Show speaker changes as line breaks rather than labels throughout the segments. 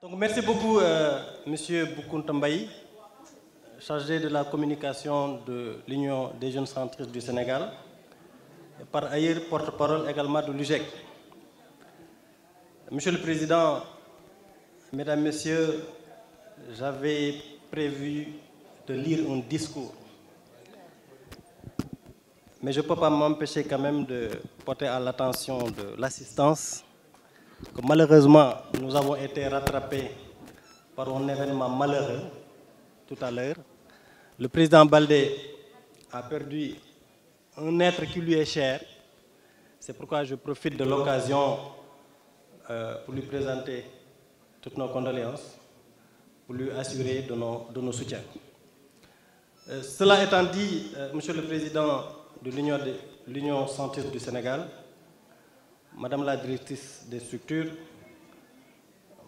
Donc, merci beaucoup, Monsieur Boukounta Mbaye, chargé de la communication de l'Union des jeunes centristes du Sénégal, et par ailleurs porte-parole également de l'UJEC. Monsieur le Président, Mesdames, Messieurs, j'avais prévu de lire un discours, mais je ne peux pas m'empêcher quand même de porter à l'attention de l'assistance que malheureusement nous avons été rattrapés par un événement malheureux tout à l'heure. Le président Baldé a perdu un être qui lui est cher. C'est pourquoi je profite de l'occasion pour lui présenter toutes nos condoléances, pour lui assurer de nos soutiens. Cela étant dit, Monsieur le Président de l'Union centriste du Sénégal, Madame la directrice des structures,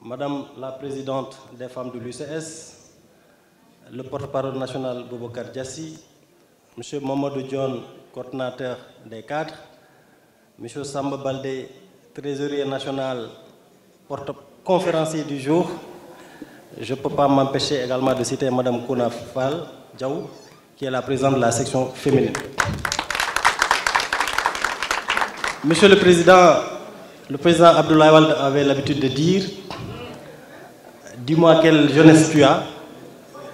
Madame la présidente des femmes de l'UCS, le porte-parole national Boubacar Diassi, Monsieur Mamadou Dione, coordinateur des cadres, Monsieur Samba Baldé, trésorier national, porte-conférencier du jour. Je ne peux pas m'empêcher également de citer Madame Kouna Fall Diaw, qui est la présidente de la section féminine. Monsieur le Président Abdoulaye Wade avait l'habitude de dire « Dis-moi quelle jeunesse tu as,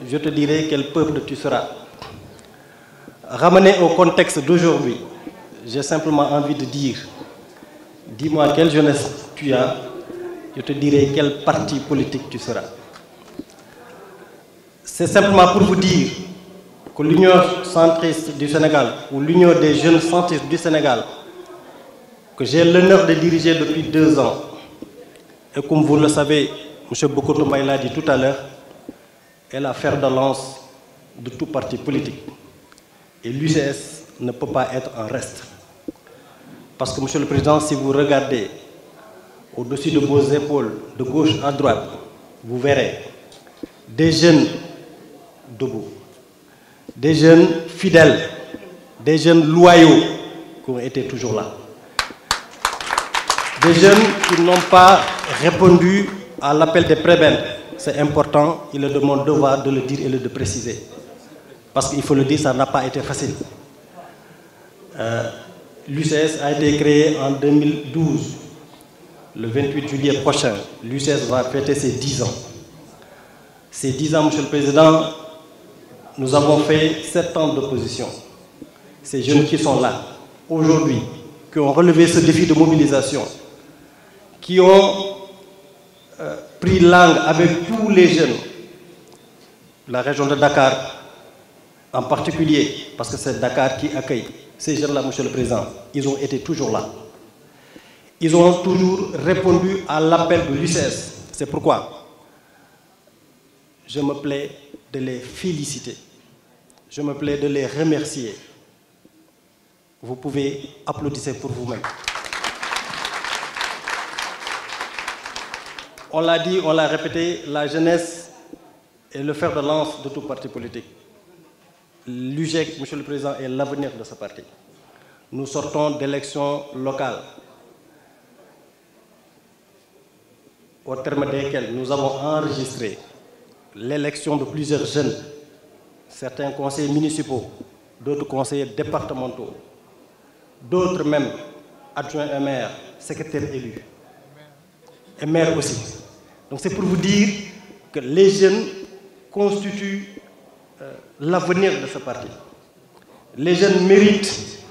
je te dirai quel peuple tu seras ». Ramené au contexte d'aujourd'hui, j'ai simplement envie de dire « Dis-moi quelle jeunesse tu as, je te dirai quel parti politique tu seras ». C'est simplement pour vous dire que l'Union centriste du Sénégal, ou l'Union des jeunes centristes du Sénégal, que j'ai l'honneur de diriger depuis 2 ans, et comme vous le savez, M. Boukounta Mbaye l'a dit tout à l'heure, est la fer de lance de tout parti politique. Et l'UCS ne peut pas être en reste. Parce que, Monsieur le Président, si vous regardez au-dessus de vos épaules, de gauche à droite, vous verrez des jeunes debout, des jeunes fidèles, des jeunes loyaux qui ont été toujours là. Des jeunes qui n'ont pas répondu à l'appel des prébendes. C'est important, il est de mon devoir de le dire et de le préciser. Parce qu'il faut le dire, ça n'a pas été facile. L'UCS a été créé en 2012. Le 28 juillet prochain, l'UCS va fêter ses 10 ans. Ces 10 ans, Monsieur le Président, nous avons fait 7 ans d'opposition. Ces jeunes qui sont là, aujourd'hui, qui ont relevé ce défi de mobilisation, qui ont pris langue avec tous les jeunes, la région de Dakar en particulier, parce que c'est Dakar qui accueille ces jeunes-là, Monsieur le Président, ils ont été toujours là. Ils ont toujours répondu à l'appel de l'UCS. C'est pourquoi je me plais de les féliciter. Je me plais de les remercier. Vous pouvez applaudir pour vous-même. On l'a dit, on l'a répété, la jeunesse est le fer de lance de tout parti politique. L'UJEC, Monsieur le Président, est l'avenir de ce parti. Nous sortons d'élections locales, au terme desquelles nous avons enregistré l'élection de plusieurs jeunes, certains conseillers municipaux, d'autres conseillers départementaux, d'autres même adjoints et maires, secrétaires élus, et maires aussi. Donc c'est pour vous dire que les jeunes constituent l'avenir de ce parti. Les jeunes méritent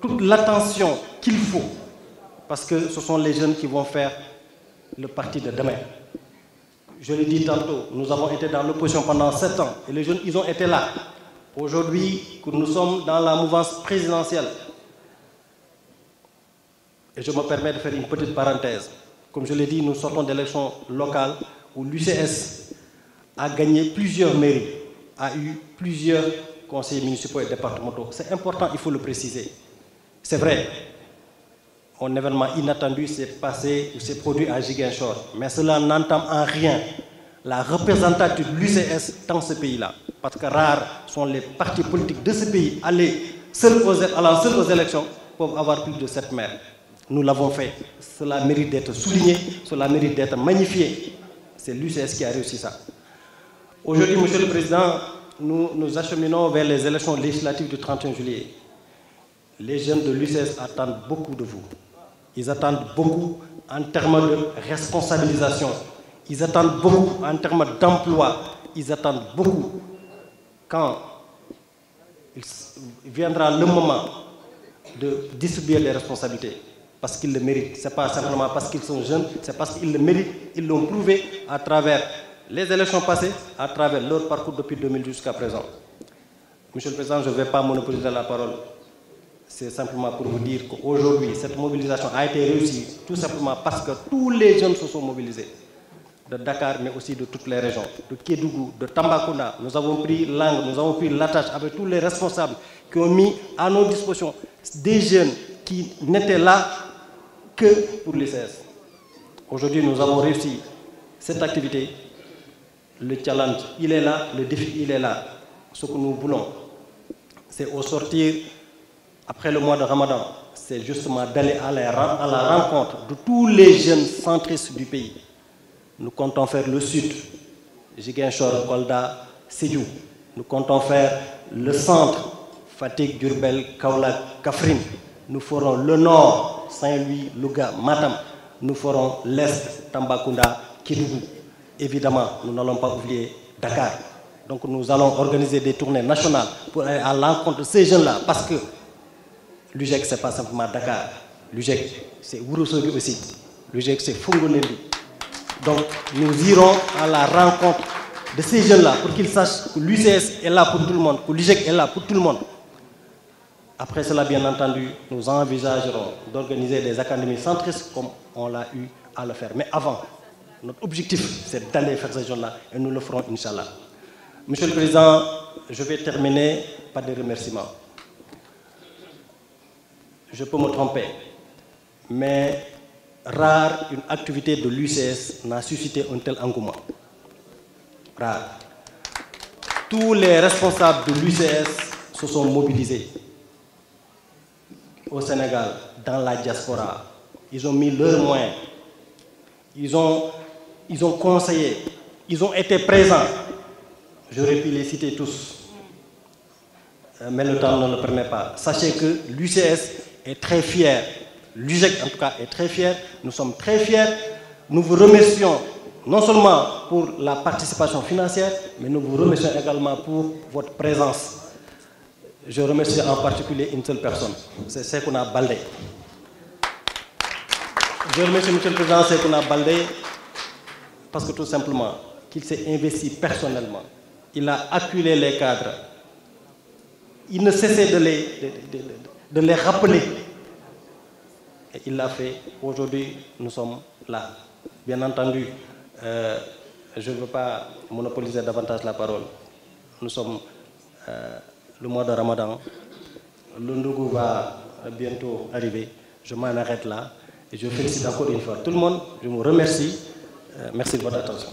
toute l'attention qu'il faut, parce que ce sont les jeunes qui vont faire le parti de demain. Je l'ai dit tantôt, nous avons été dans l'opposition pendant 7 ans, et les jeunes, ils ont été là. Aujourd'hui, que nous sommes dans la mouvance présidentielle, et je me permets de faire une petite parenthèse. Comme je l'ai dit, nous sortons d'élections locales où l'UCS a gagné plusieurs mairies, a eu plusieurs conseillers municipaux et départementaux. C'est important, il faut le préciser. C'est vrai, un événement inattendu s'est passé ou s'est produit à Ziguinchor, mais cela n'entame en rien la représentation de l'UCS dans ce pays-là. Parce que rares sont les partis politiques de ce pays allant seuls aux élections pour avoir plus de 7 maires. Nous l'avons fait. Cela mérite d'être souligné, cela mérite d'être magnifié. C'est l'UCS qui a réussi ça. Aujourd'hui, Monsieur le Président, nous acheminons vers les élections législatives du 31 juillet. Les jeunes de l'UCS attendent beaucoup de vous. Ils attendent beaucoup en termes de responsabilisation. Ils attendent beaucoup en termes d'emploi. Ils attendent beaucoup quand il viendra le moment de distribuer les responsabilités. Parce qu'ils le méritent. Ce n'est pas simplement parce qu'ils sont jeunes, c'est parce qu'ils le méritent. Ils l'ont prouvé à travers les élections passées, à travers leur parcours depuis 2000 jusqu'à présent. Monsieur le Président, je ne vais pas monopoliser la parole. C'est simplement pour vous dire qu'aujourd'hui, cette mobilisation a été réussie tout simplement parce que tous les jeunes se sont mobilisés. De Dakar, mais aussi de toutes les régions. De Kédougou, de Tambacounda. Nous avons pris l'angle, nous avons pris l'attache avec tous les responsables qui ont mis à nos dispositions des jeunes qui n'étaient là que pour l'ICS. Aujourd'hui, nous avons réussi cette activité. Le challenge, il est là, le défi, il est là. Ce que nous voulons, c'est au sortir, après le mois de Ramadan, c'est justement d'aller à la rencontre de tous les jeunes centristes du pays. Nous comptons faire le sud, Ziguinchor, Kolda, Sédhiou. Nous comptons faire le centre, Fatick, Diourbel, Kaolack, Kaffrine. Nous ferons le nord, Saint-Louis, Louga, Matam. Nous ferons l'est, Tambacounda, Kédougou. Évidemment, nous n'allons pas oublier Dakar. Donc nous allons organiser des tournées nationales pour aller à l'encontre de ces jeunes-là. Parce que l'UGEC, ce n'est pas simplement Dakar. L'UGEC, c'est Ourossogui aussi. L'UGEC, c'est Fongonendi. Donc nous irons à la rencontre de ces jeunes-là pour qu'ils sachent que l'UCS est là pour tout le monde, que l'UGEC est là pour tout le monde. Après cela, bien entendu, nous envisagerons d'organiser des académies centristes comme on l'a eu à le faire. Mais avant, notre objectif, c'est d'aller faire ces jeunes-là et nous le ferons, Inch'Allah. Monsieur le Président, je vais terminer par des remerciements. Je peux me tromper, mais rare une activité de l'UCS n'a suscité un tel engouement. Rare. Tous les responsables de l'UCS se sont mobilisés au Sénégal, dans la diaspora. Ils ont mis leurs moyens. Ils ont conseillé. Ils ont été présents. J'aurais pu les citer tous. Mais le temps ne le permet pas. Sachez que l'UCS est très fier. L'UGEC, en tout cas, est très fier. Nous sommes très fiers. Nous vous remercions non seulement pour la participation financière, mais nous vous remercions également pour votre présence. Je remercie en particulier une seule personne, c'est Sekouna Baldé. Je remercie M. le Président Sekouna Baldé parce que tout simplement, qu'il s'est investi personnellement. Il a acculé les cadres. Il ne cessait de les rappeler. Et il l'a fait. Aujourd'hui, nous sommes là. Bien entendu, je ne veux pas monopoliser davantage la parole. Nous sommes le mois de Ramadan. Le Ndougou va bientôt arriver. Je m'en arrête là. Et je félicite encore une fois tout le monde. Je vous remercie. Merci de votre attention.